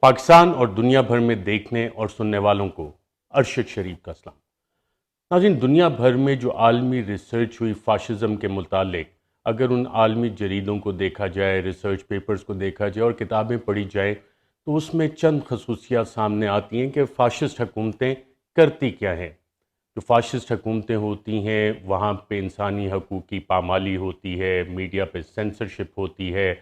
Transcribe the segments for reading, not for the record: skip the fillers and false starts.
پاکستان اور دنیا بھر میں دیکھنے اور سننے والوں کو ارشد شریف کا سلام۔ ناظرین، دنیا بھر میں جو عالمی ریسرچ ہوئی فاشزم کے متعلق، اگر ان عالمی جریدوں کو دیکھا جائے، ریسرچ پیپرز کو دیکھا جائے اور کتابیں پڑھی جائے تو اس میں چند خصوصیات سامنے آتی ہیں کہ فاشسٹ حکومتیں کرتی کیا ہیں۔ جو فاشسٹ حکومتیں ہوتی ہیں وہاں پہ انسانی حقوق کی پامالی ہوتی ہے، میڈیا پہ سینسرشپ ہوتی ہے،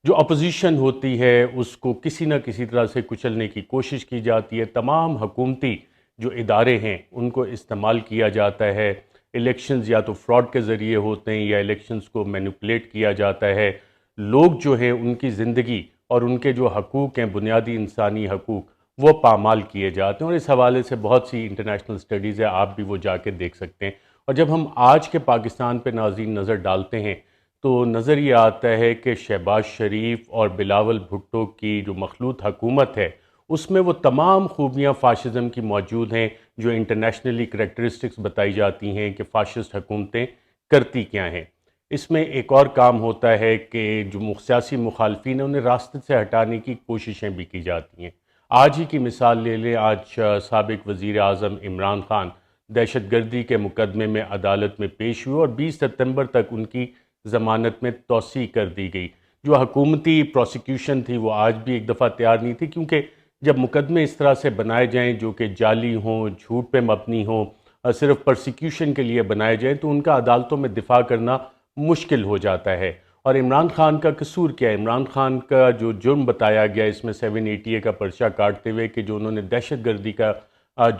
جو اپوزیشن ہوتی ہے اس کو کسی نہ کسی طرح سے کچلنے کی کوشش کی جاتی ہے، تمام حکومتی جو ادارے ہیں ان کو استعمال کیا جاتا ہے، الیکشنز یا تو فراڈ کے ذریعے ہوتے ہیں یا الیکشنز کو مینیپولیٹ کیا جاتا ہے، لوگ جو ہیں ان کی زندگی اور ان کے جو حقوق ہیں، بنیادی انسانی حقوق، وہ پامال کیے جاتے ہیں، اور اس حوالے سے بہت سی انٹرنیشنل سٹڈیز ہیں، آپ بھی وہ جا کے دیکھ سکتے ہیں۔ اور جب ہم آج کے پاکستان پہ ناظرین نظر ڈالتے ہیں تو نظر یہ آتا ہے کہ شہباز شریف اور بلاول بھٹو کی جو مخلوط حکومت ہے اس میں وہ تمام خوبیاں فاشزم کی موجود ہیں جو انٹرنیشنلی کریکٹرسٹکس بتائی جاتی ہیں کہ فاشسٹ حکومتیں کرتی کیا ہیں۔ اس میں ایک اور کام ہوتا ہے کہ جو سیاسی مخالفین ہیں انہیں راستے سے ہٹانے کی کوششیں بھی کی جاتی ہیں۔ آج ہی کی مثال لے لیں، آج سابق وزیر اعظم عمران خان دہشت گردی کے مقدمے میں عدالت میں پیش ہوئے اور 20 ستمبر تک ان کی ضمانت میں توسیع کر دی گئی۔ جو حکومتی پروسیکیوشن تھی وہ آج بھی ایک دفعہ تیار نہیں تھی، کیونکہ جب مقدمے اس طرح سے بنائے جائیں جو کہ جعلی ہوں، جھوٹ پہ مبنی ہوں، صرف پرسیکیوشن کے لیے بنائے جائیں تو ان کا عدالتوں میں دفاع کرنا مشکل ہو جاتا ہے۔ اور عمران خان کا قصور کیا ہے؟ عمران خان کا جو جرم بتایا گیا اس میں 780 کا پرچہ کاٹتے ہوئے کہ جو انہوں نے دہشت گردی کا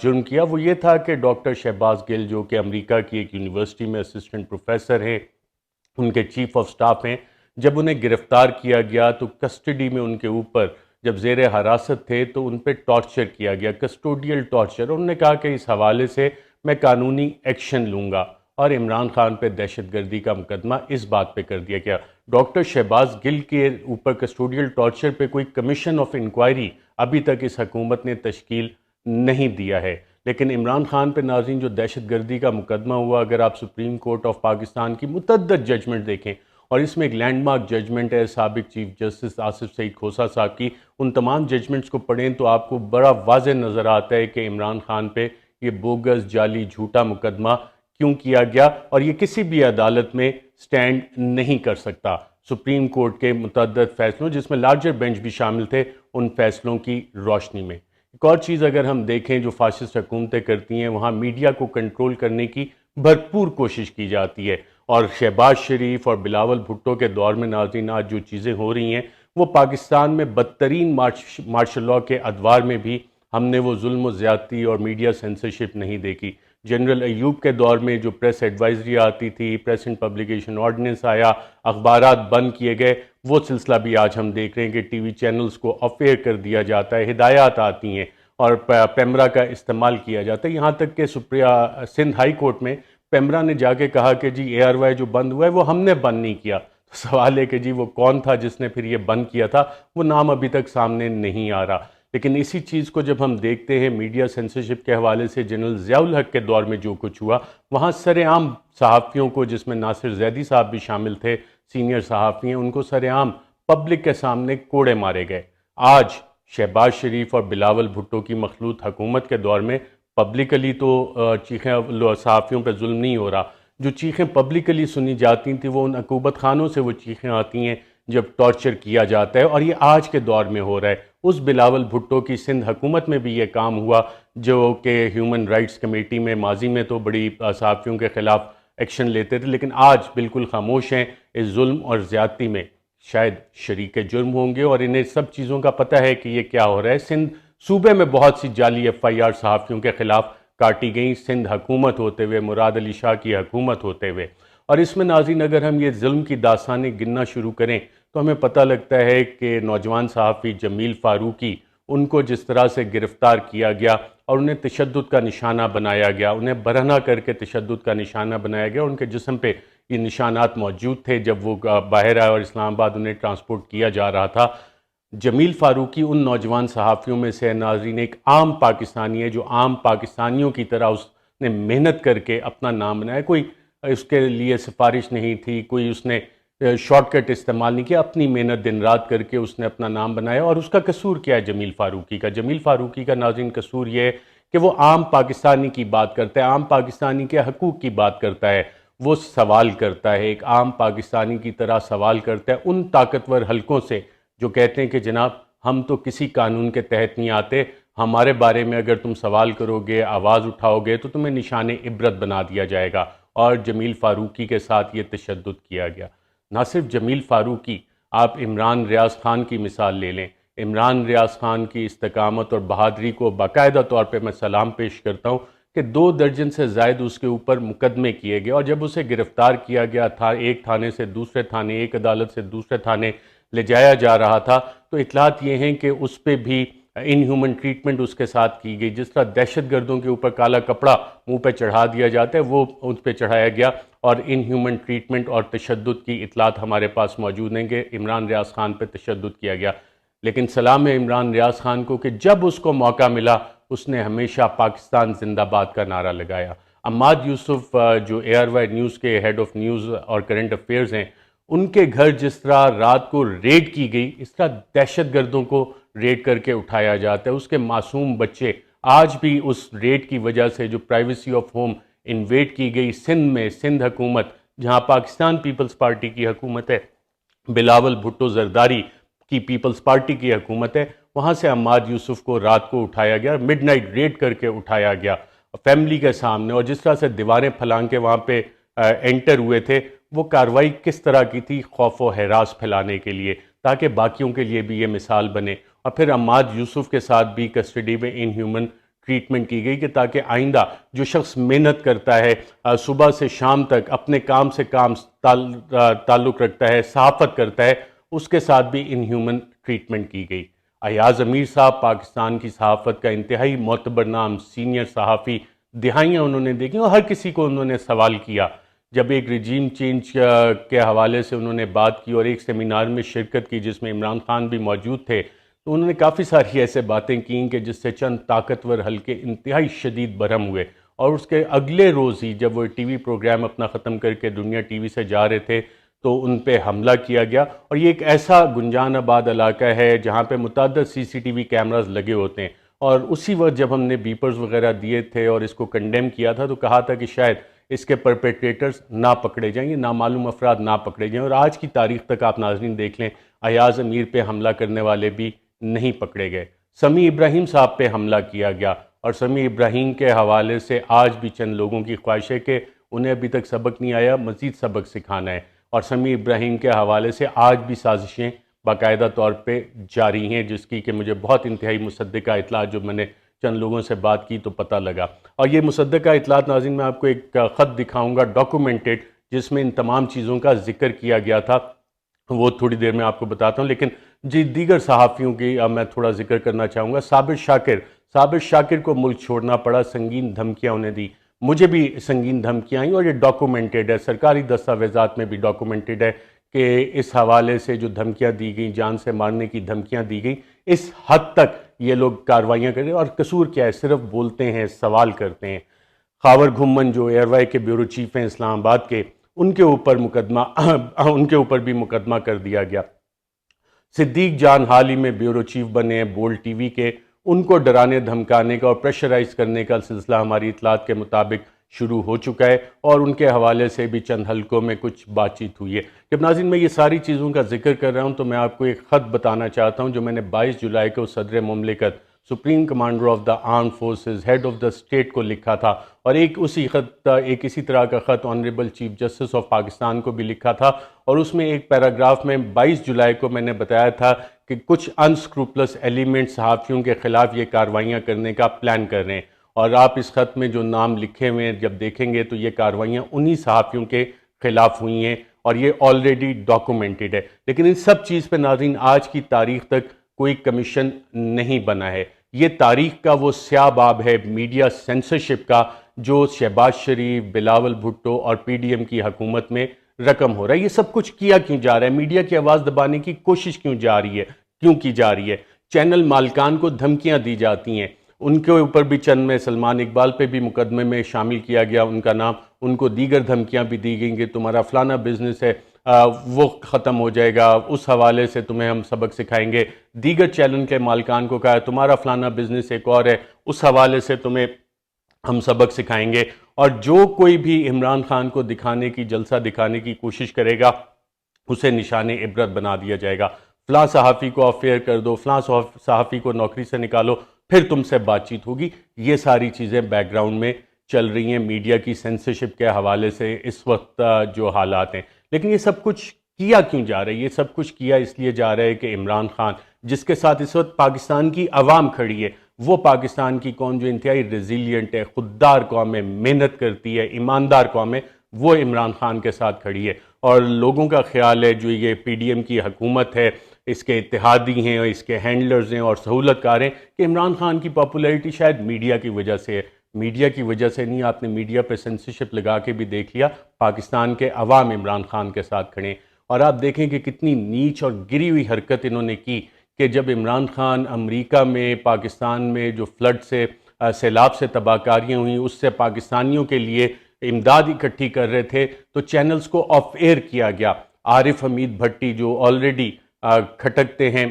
جرم کیا، وہ یہ تھا کہ ڈاکٹر شہباز گل جو کہ امریکہ کی ایک یونیورسٹی میں اسسٹنٹ پروفیسر ہیں، ان کے چیف آف سٹاف ہیں، جب انہیں گرفتار کیا گیا تو کسٹڈی میں ان کے اوپر جب زیر حراست تھے تو ان پہ ٹارچر کیا گیا، کسٹوڈیل ٹارچر۔ انہوں نے کہا کہ اس حوالے سے میں قانونی ایکشن لوں گا، اور عمران خان پہ دہشت گردی کا مقدمہ اس بات پہ کر دیا گیا۔ ڈاکٹر شہباز گل کے اوپر کسٹوڈیل ٹارچر پہ کوئی کمیشن آف انکوائری ابھی تک اس حکومت نے تشکیل نہیں دیا ہے، لیکن عمران خان پہ ناظرین جو دہشت گردی کا مقدمہ ہوا، اگر آپ سپریم کورٹ آف پاکستان کی متعدد ججمنٹ دیکھیں، اور اس میں ایک لینڈ مارک ججمنٹ ہے سابق چیف جسٹس آصف سعید کھوسہ صاحب کی، ان تمام ججمنٹس کو پڑھیں تو آپ کو بڑا واضح نظر آتا ہے کہ عمران خان پہ یہ بوگس، جعلی، جھوٹا مقدمہ کیوں کیا گیا، اور یہ کسی بھی عدالت میں سٹینڈ نہیں کر سکتا۔ سپریم کورٹ کے متعدد فیصلوں، جس میں لارجر بینچ بھی شامل تھے، ان فیصلوں کی روشنی میں ایک اور چیز اگر ہم دیکھیں جو فاشسٹ حکومتیں کرتی ہیں، وہاں میڈیا کو کنٹرول کرنے کی بھرپور کوشش کی جاتی ہے، اور شہباز شریف اور بلاول بھٹو کے دور میں ناظرین آج جو چیزیں ہو رہی ہیں وہ پاکستان میں بدترین مارشل لاء کے ادوار میں بھی ہم نے وہ ظلم و زیادتی اور میڈیا سینسرشپ نہیں دیکھی۔ جنرل ایوب کے دور میں جو پریس ایڈوائزری آتی تھی، پریس اینڈ پبلیکیشن آرڈیننس آیا، اخبارات بند کیے گئے، وہ سلسلہ بھی آج ہم دیکھ رہے ہیں کہ ٹی وی چینلز کو آف ایئر کر دیا جاتا ہے، ہدایات آتی ہیں اور پیمرا کا استعمال کیا جاتا ہے، یہاں تک کہ سندھ ہائی کورٹ میں پیمرا نے جا کے کہا کہ جی اے آر وائی جو بند ہوا ہے وہ ہم نے بند نہیں کیا۔ تو سوال ہے کہ جی وہ کون تھا جس نے پھر یہ بند کیا تھا؟ وہ نام ابھی تک سامنے نہیں آ رہا۔ لیکن اسی چیز کو جب ہم دیکھتے ہیں میڈیا سینسرشپ کے حوالے سے، جنرل ضیاء الحق کے دور میں جو کچھ ہوا، وہاں سر عام صحافیوں کو، جس میں ناصر زیدی صاحب بھی شامل تھے، سینئر صحافی ہیں، ان کو سر عام پبلک کے سامنے کوڑے مارے گئے۔ آج شہباز شریف اور بلاول بھٹو کی مخلوط حکومت کے دور میں پبلکلی تو چیخیں صحافیوں پہ ظلم نہیں ہو رہا، جو چیخیں پبلکلی سنی جاتی تھیں وہ ان عقوبت خانوں سے وہ چیخیں آتی ہیں جب ٹارچر کیا جاتا ہے، اور یہ آج کے دور میں ہو رہا ہے۔ اس بلاول بھٹو کی سندھ حکومت میں بھی یہ کام ہوا جو کہ ہیومن رائٹس کمیٹی میں ماضی میں تو بڑی صحافیوں کے خلاف ایکشن لیتے تھے، لیکن آج بالکل خاموش ہیں اس ظلم اور زیادتی میں۔ شاید شریک جرم ہوں گے اور انہیں سب چیزوں کا پتہ ہے کہ یہ کیا ہو رہا ہے۔ سندھ صوبے میں بہت سی جعلی ایف آئی آر صحافیوں کے خلاف کاٹی گئیں، سندھ حکومت ہوتے ہوئے، مراد علی شاہ کی حکومت ہوتے ہوئے، اور اس میں ناظرین اگر ہم یہ ظلم کی داستانیں گننا شروع کریں تو ہمیں پتہ لگتا ہے کہ نوجوان صحافی جمیل فاروقی، ان کو جس طرح سے گرفتار کیا گیا اور انہیں تشدد کا نشانہ بنایا گیا، انہیں برہنہ کر کے تشدد کا نشانہ بنایا گیا، ان کے جسم پہ یہ نشانات موجود تھے جب وہ باہر آئے اور اسلام آباد انہیں ٹرانسپورٹ کیا جا رہا تھا۔ جمیل فاروقی ان نوجوان صحافیوں میں سے ناظرین ایک عام پاکستانی ہے جو عام پاکستانیوں کی طرح اس نے محنت کر کے اپنا نام بنایا، کوئی اس کے لیے سفارش نہیں تھی، کوئی اس نے شارٹ کٹ استعمال نہیں کیا، اپنی محنت دن رات کر کے اس نے اپنا نام بنایا۔ اور اس کا قصور کیا ہے جمیل فاروقی کا؟ جمیل فاروقی کا ناظرین قصور یہ ہے کہ وہ عام پاکستانی کی بات کرتا ہے، عام پاکستانی کے حقوق کی بات کرتا ہے، وہ سوال کرتا ہے، ایک عام پاکستانی کی طرح سوال کرتا ہے ان طاقتور حلقوں سے جو کہتے ہیں کہ جناب ہم تو کسی قانون کے تحت نہیں آتے، ہمارے بارے میں اگر تم سوال کرو گے، آواز اٹھاؤ گے تو تمہیں نشان عبرت بنا دیا جائے گا۔ اور جمیل فاروقی کے ساتھ یہ تشدد کیا گیا۔ نہ صرف جمیل فاروقی، آپ عمران ریاض خان کی مثال لے لیں۔ عمران ریاض خان کی استقامت اور بہادری کو باقاعدہ طور پہ میں سلام پیش کرتا ہوں کہ 2 درجن سے زائد اس کے اوپر مقدمے کیے گئے، اور جب اسے گرفتار کیا گیا تھا، ایک تھانے سے دوسرے تھانے، ایک عدالت سے دوسرے تھانے لے جایا جا رہا تھا، تو اطلاعات یہ ہیں کہ اس پہ بھی ان ہیومن ٹریٹمنٹ اس کے ساتھ کی گئی۔ جس طرح دہشت گردوں کے اوپر کالا کپڑا منہ پہ چڑھا دیا جاتا ہے، وہ اس پہ چڑھایا گیا، اور ان ہیومن ٹریٹمنٹ اور تشدد کی اطلاعات ہمارے پاس موجود ہیں کہ عمران ریاض خان پہ تشدد کیا گیا۔ لیکن سلام ہے عمران ریاض خان کو کہ جب اس کو موقع ملا اس نے ہمیشہ پاکستان زندہ باد کا نعرہ لگایا۔ عماد یوسف جو اے آر وائی نیوز کے ہیڈ آف نیوز اور کرنٹ افیئرز ہیں، ان کے گھر جس طرح رات کو ریڈ کی گئی، اس طرح دہشت گردوں کو ریڈ کر کے اٹھایا جاتا ہے۔ اس کے معصوم بچے آج بھی اس ریڈ کی وجہ سے جو پرائیویسی آف ہوم انویڈ کی گئی سندھ میں، سندھ حکومت جہاں پاکستان پیپلز پارٹی کی حکومت ہے، بلاول بھٹو زرداری کی پیپلز پارٹی کی حکومت ہے، وہاں سے عماد یوسف کو رات کو اٹھایا گیا، مڈ نائٹ ریڈ کر کے اٹھایا گیا فیملی کے سامنے، اور جس طرح سے دیواریں پھلانگ کے وہاں پہ انٹر ہوئے تھے، وہ کارروائی کس طرح کی تھی؟ خوف و ہراس پھیلانے کے لیے، تاکہ باقیوں کے لیے بھی یہ مثال بنے۔ اور پھر عماد یوسف کے ساتھ بھی کسٹڈی میں ان ہیومن ٹریٹمنٹ کی گئی کہ تاکہ آئندہ جو شخص محنت کرتا ہے، صبح سے شام تک اپنے کام سے کام تعلق رکھتا ہے، صحافت کرتا ہے، اس کے ساتھ بھی ان ہیومن ٹریٹمنٹ کی گئی۔ ایاز امیر صاحب پاکستان کی صحافت کا انتہائی معتبر نام، سینئر صحافی، دہائیاں انہوں نے دیکھی اور ہر کسی کو انہوں نے سوال کیا۔ جب ایک رجیم چینج کے حوالے سے انہوں نے بات کی اور ایک سیمینار میں شرکت کی جس میں عمران خان بھی موجود تھے، تو انہوں نے کافی ساری ایسے باتیں کیں کہ جس سے چند طاقتور حلقے انتہائی شدید برہم ہوئے، اور اس کے اگلے روز ہی جب وہ ٹی وی پروگرام اپنا ختم کر کے دنیا ٹی وی سے جا رہے تھے تو ان پہ حملہ کیا گیا۔ اور یہ ایک ایسا گنجان آباد علاقہ ہے جہاں پہ متعدد سی سی ٹی وی کیمراز لگے ہوتے ہیں، اور اسی وقت جب ہم نے بیپرز وغیرہ دیے تھے اور اس کو کنڈیم کیا تھا تو کہا تھا کہ شاید اس کے پرپیٹریٹرز نہ پکڑے جائیں، یہ نامعلوم افراد نہ پکڑے جائیں، اور آج کی تاریخ تک آپ ناظرین دیکھ لیں ایاز امیر پہ حملہ کرنے والے بھی نہیں پکڑے گئے۔ سمیع ابراہیم صاحب پہ حملہ کیا گیا، اور سمیع ابراہیم کے حوالے سے آج بھی چند لوگوں کی خواہش ہے کہ انہیں ابھی تک سبق نہیں آیا، مزید سبق سکھانا ہے، اور سمیع ابراہیم کے حوالے سے آج بھی سازشیں باقاعدہ طور پہ جاری ہیں، جس کی کہ مجھے بہت انتہائی مصدقہ اطلاعات جو میں نے چند لوگوں سے بات کی تو پتہ لگا۔ اور یہ مصدقہ اطلاعات ناظرین میں آپ کو ایک خط دکھاؤں گا ڈاکومنٹڈ، جس میں ان تمام چیزوں کا ذکر کیا گیا تھا، وہ تھوڑی دیر میں آپ کو بتاتا ہوں۔ لیکن دیگر صحافیوں کی میں تھوڑا ذکر کرنا چاہوں گا۔ صابر شاکر کو ملک چھوڑنا پڑا، سنگین دھمکیاں انہیں دی، مجھے بھی سنگین دھمکیاں آئیں، اور یہ ڈاکومنٹڈ ہے، سرکاری دستاویزات میں بھی ڈاکومنٹڈ ہے کہ اس حوالے سے جو دھمکیاں دی گئیں، جان سے مارنے کی دھمکیاں دی گئیں، اس حد تک یہ لوگ کارروائیاں کر رہے ہیں، اور قصور کیا ہے؟ صرف بولتے ہیں، سوال کرتے ہیں۔ خاور گھمن جو اے آر وائی کے بیورو چیف ہیں اسلام آباد کے، ان کے اوپر بھی مقدمہ کر دیا گیا۔ صدیق جان حال ہی میں بیورو چیف بنے ہیں بولڈ ٹی وی کے، ان کو ڈرانے دھمکانے کا اور پریشرائز کرنے کا سلسلہ ہماری اطلاعات کے مطابق شروع ہو چکا ہے، اور ان کے حوالے سے بھی چند حلقوں میں کچھ بات چیت ہوئی ہے۔ جب ناظرین میں یہ ساری چیزوں کا ذکر کر رہا ہوں تو میں آپ کو ایک خط بتانا چاہتا ہوں جو میں نے 22 جولائی کو صدر مملکت، supreme commander of the arm forces, head of the state کو لکھا تھا، اور ایک اسی طرح کا خط honourable chief justice of Pakistan کو بھی لکھا تھا، اور اس میں ایک پیراگراف میں 22 جولائی کو میں نے بتایا تھا کہ کچھ انسکروپلس ایلیمنٹ صحافیوں کے خلاف یہ کارروائیاں کرنے کا پلان کر رہے ہیں، اور آپ اس خط میں جو نام لکھے ہوئے ہیں جب دیکھیں گے تو یہ کارروائیاں انہی صحافیوں کے خلاف ہوئی ہیں، اور یہ آلریڈی ڈاکومنٹڈ ہے۔ لیکن ان سب چیز پہ ناظرین آج کی تاریخ تک کوئی کمیشن نہیں بنا ہے۔ یہ تاریخ کا وہ سیاہ باب ہے میڈیا سینسرشپ کا جو شہباز شریف، بلاول بھٹو اور پی ڈی ایم کی حکومت میں رقم ہو رہا ہے۔ یہ سب کچھ کیا کیوں جا رہا ہے؟ میڈیا کی آواز دبانے کی کوشش کیوں کی جا رہی ہے؟ چینل مالکان کو دھمکیاں دی جاتی ہیں، ان کے اوپر بھی چند میں سلمان اقبال پہ بھی مقدمے میں شامل کیا گیا ان کا نام، ان کو دیگر دھمکیاں بھی دی گئیں کہ تمہارا فلانا بزنس ہے، وہ ختم ہو جائے گا، اس حوالے سے تمہیں ہم سبق سکھائیں گے۔ دیگر چینل کے مالکان کو کہا ہے تمہارا فلانا بزنس ایک اور ہے، اس حوالے سے تمہیں ہم سبق سکھائیں گے۔ اور جو کوئی بھی عمران خان کو دکھانے کی، جلسہ دکھانے کی کوشش کرے گا اسے نشان عبرت بنا دیا جائے گا۔ فلاں صحافی کو آپ فیئر کر دو، فلاں صحافی کو نوکری سے نکالو، پھر تم سے بات چیت ہوگی۔ یہ ساری چیزیں بیک گراؤنڈ میں چل رہی ہیں میڈیا کی سینسرشپ کے حوالے سے اس وقت جو حالات ہیں۔ لیکن یہ سب کچھ کیا کیوں جا رہا ہے؟ یہ سب کچھ کیا اس لیے جا رہا ہے کہ عمران خان جس کے ساتھ اس وقت پاکستان کی عوام کھڑی ہے، وہ پاکستان کی قوم جو انتہائی ریزیلینٹ ہے، خوددار قوم ہے، محنت کرتی ہے، ایماندار قوم ہے، وہ عمران خان کے ساتھ کھڑی ہے۔ اور لوگوں کا خیال ہے جو یہ پی ڈی ایم کی حکومت ہے، اس کے اتحادی ہیں اور اس کے ہینڈلرز ہیں اور سہولت کار ہیں، کہ عمران خان کی پاپولیرٹی شاید میڈیا کی وجہ سے ہے۔ میڈیا کی وجہ سے نہیں، آپ نے میڈیا پہ سینسرشپ لگا کے بھی دیکھ لیا، پاکستان کے عوام عمران خان کے ساتھ کھڑے ہیں۔ اور آپ دیکھیں کہ کتنی نیچ اور گری ہوئی حرکت انہوں نے کی کہ جب عمران خان امریکہ میں پاکستان میں جو فلڈ سے، سیلاب سے تباہ کاریاں ہوئیں، اس سے پاکستانیوں کے لیے امداد اکٹھی کر رہے تھے، تو چینلز کو آف ایئر کیا گیا۔ عارف حمید بھٹی جو آلریڈی کھٹکتے ہیں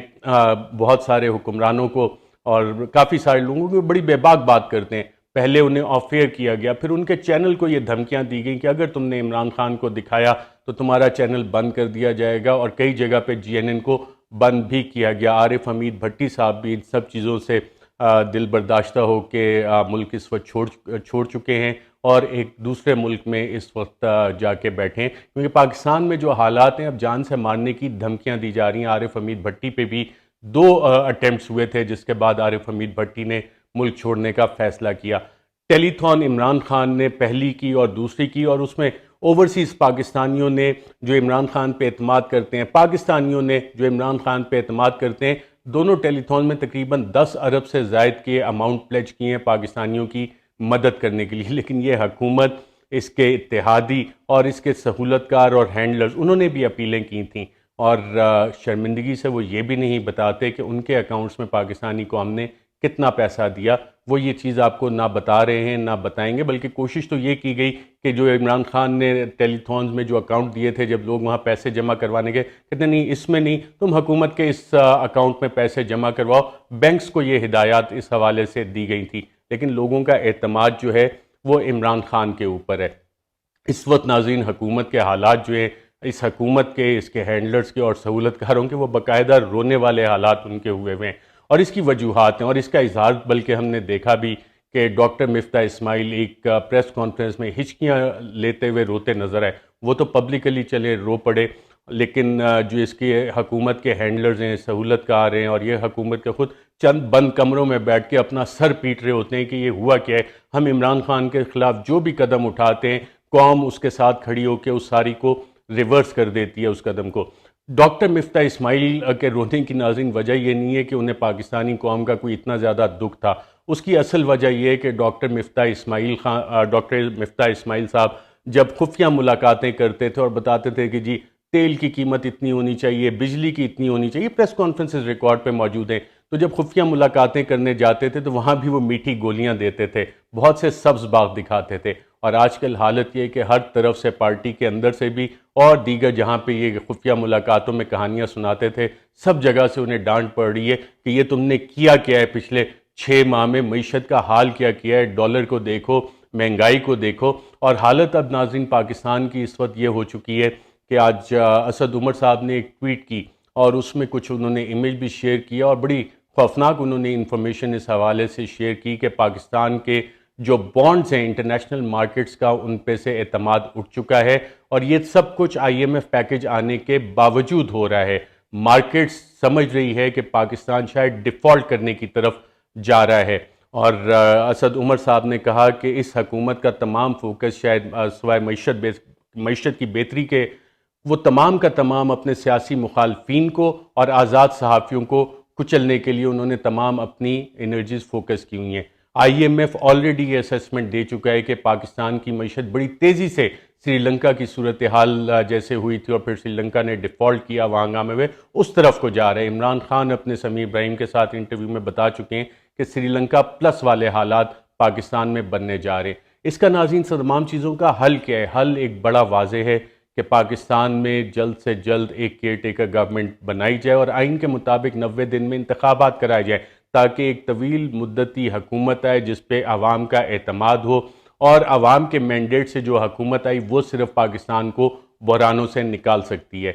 بہت سارے حکمرانوں کو اور کافی سارے لوگوں کو، بڑی بے باک بات کرتے ہیں، پہلے انہیں آف ایئر کیا گیا، پھر ان کے چینل کو یہ دھمکیاں دی گئیں کہ اگر تم نے عمران خان کو دکھایا تو تمہارا چینل بند کر دیا جائے گا، اور کئی جگہ پہ جی این این کو بند بھی کیا گیا۔ عارف حمید بھٹی صاحب بھی ان سب چیزوں سے دل برداشتہ ہو کے ملک اس وقت چھوڑ چکے ہیں اور ایک دوسرے ملک میں اس وقت جا کے بیٹھے ہیں، کیونکہ پاکستان میں جو حالات ہیں اب جان سے مارنے کی دھمکیاں دی جا رہی ہیں۔ عارف حمید بھٹی پہ بھی 2 اٹیمپٹس ہوئے تھے، جس کے بعد عارف حمید بھٹی نے ملک چھوڑنے کا فیصلہ کیا۔ ٹیلی تھون عمران خان نے پہلی کی اور دوسری کی، اور اس میں اوورسیز پاکستانیوں نے جو عمران خان پہ اعتماد کرتے ہیں، پاکستانیوں نے جو عمران خان پہ اعتماد کرتے ہیں، دونوں ٹیلی تھون میں تقریباً 10 ارب سے زائد کے اماؤنٹ پلیج کیے ہیں پاکستانیوں کی مدد کرنے کے لیے۔ لیکن یہ حکومت، اس کے اتحادی اور اس کے سہولت کار اور ہینڈلرز، انہوں نے بھی اپیلیں کی تھیں، اور شرمندگی سے وہ یہ بھی نہیں بتاتے کہ ان کے اکاؤنٹس میں پاکستانی قوم نے کتنا پیسہ دیا۔ وہ یہ چیز آپ کو نہ بتا رہے ہیں نہ بتائیں گے، بلکہ کوشش تو یہ کی گئی کہ جو عمران خان نے ٹیلی تھونز میں جو اکاؤنٹ دیے تھے، جب لوگ وہاں پیسے جمع کروانے گئے، کہتے نہیں اس میں نہیں، تم حکومت کے اس اکاؤنٹ میں پیسے جمع کرواؤ۔ بینکس کو یہ ہدایات اس حوالے سے دی گئی تھی، لیکن لوگوں کا اعتماد جو ہے وہ عمران خان کے اوپر ہے۔ اس وقت ناظرین حکومت کے حالات جو ہیں، اس حکومت کے، اس کے ہینڈلرز کے اور سہولت کاروں کے، وہ باقاعدہ رونے والے حالات ان کے ہوئے ہیں، اور اس کی وجوہات ہیں اور اس کا اظہار بلکہ ہم نے دیکھا بھی کہ ڈاکٹر مفتاح اسماعیل ایک پریس کانفرنس میں ہچکیاں لیتے ہوئے روتے نظر آئے۔ وہ تو پبلکلی چلے رو پڑے، لیکن جو اس کی حکومت کے ہینڈلرز ہیں، سہولت کار ہیں، اور یہ حکومت کے خود چند بند کمروں میں بیٹھ کے اپنا سر پیٹ رہے ہوتے ہیں کہ یہ ہوا کیا ہے۔ ہم عمران خان کے خلاف جو بھی قدم اٹھاتے ہیں، قوم اس کے ساتھ کھڑی ہو کے اس ساری کو ریورس کر دیتی ہے اس قدم کو۔ ڈاکٹر مفتاح اسماعیل کے رونے کی ناظرین وجہ یہ نہیں ہے کہ انہیں پاکستانی قوم کا کوئی اتنا زیادہ دکھ تھا، اس کی اصل وجہ یہ ہے کہ ڈاکٹر مفتاح اسماعیل صاحب جب خفیہ ملاقاتیں کرتے تھے اور بتاتے تھے کہ جی تیل کی قیمت اتنی ہونی چاہیے، بجلی کی اتنی ہونی چاہیے، پریس کانفرنسز ریکارڈ پہ موجود ہیں، تو جب خفیہ ملاقاتیں کرنے جاتے تھے تو وہاں بھی وہ میٹھی گولیاں دیتے تھے، بہت سے سبز باغ دکھاتے تھے۔ اور آج کل حالت یہ ہے کہ ہر طرف سے، پارٹی کے اندر سے بھی اور دیگر جہاں پہ یہ خفیہ ملاقاتوں میں کہانیاں سناتے تھے، سب جگہ سے انہیں ڈانٹ پڑ رہی ہے کہ یہ تم نے کیا ہے پچھلے 6 ماہ میں، معیشت کا حال کیا ہے، ڈالر کو دیکھو، مہنگائی کو دیکھو۔ اور حالت اب ناظرین پاکستان کی اس وقت یہ ہو چکی ہے کہ آج اسد عمر صاحب نے ایک ٹویٹ کی اور اس میں کچھ انہوں نے امیج بھی شیئر کیا، اور بڑی خوفناک انہوں نے انفارمیشن اس حوالے سے شیئر کی کہ پاکستان کے جو بانڈز ہیں انٹرنیشنل مارکیٹس کا، ان پہ سے اعتماد اٹھ چکا ہے، اور یہ سب کچھ آئی ایم ایف پیکج آنے کے باوجود ہو رہا ہے۔ مارکیٹس سمجھ رہی ہے کہ پاکستان شاید ڈیفالٹ کرنے کی طرف جا رہا ہے، اور اسد عمر صاحب نے کہا کہ اس حکومت کا تمام فوکس شاید سوائے معیشت کی بہتری کے، وہ تمام کا تمام اپنے سیاسی مخالفین کو اور آزاد صحافیوں کو کچلنے کے لیے انہوں نے تمام اپنی انرجیز فوکس کی ہوئی ہیں۔ آئی ایم ایف آلریڈی یہ اسیسمنٹ دے چکا ہے کہ پاکستان کی معیشت بڑی تیزی سے سری لنکا کی صورتحال جیسے ہوئی تھی اور پھر سری لنکا نے ڈیفالٹ کیا، وہاں ہنگامے ہوئے، اس طرف کو جا رہے ہیں۔ عمران خان اپنے سمیع ابراہیم کے ساتھ انٹرویو میں بتا چکے ہیں کہ سری لنکا پلس والے حالات پاکستان میں بننے جا رہے ہیں۔ اس کا ناظرین تمام چیزوں کا حل کیا ہے؟ حل ایک بڑا واضح ہے کہ پاکستان میں جلد سے جلد ایک کیئر ٹیکر گورنمنٹ بنائی جائے اور آئین کے مطابق 90 دن میں انتخابات کرائے جائے تاکہ ایک طویل مدتی حکومت آئے جس پہ عوام کا اعتماد ہو، اور عوام کے مینڈیٹ سے جو حکومت آئی وہ صرف پاکستان کو بحرانوں سے نکال سکتی ہے۔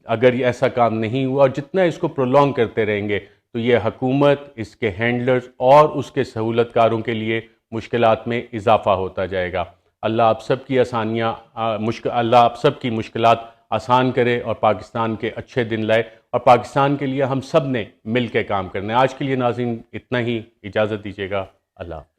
اگر یہ ایسا کام نہیں ہوا اور جتنا اس کو پرولونگ کرتے رہیں گے تو یہ حکومت، اس کے ہینڈلرز اور اس کے سہولت کاروں کے لیے مشکلات میں اضافہ ہوتا جائے گا۔ اللہ آپ سب کی اللہ آپ سب کی مشکلات آسان کرے اور پاکستان کے اچھے دن لائے، اور پاکستان کے لیے ہم سب نے مل کے کام کرنا ہے۔ آج کے لیے ناظرین اتنا ہی، اجازت دیجیے گا، اللہ حافظ۔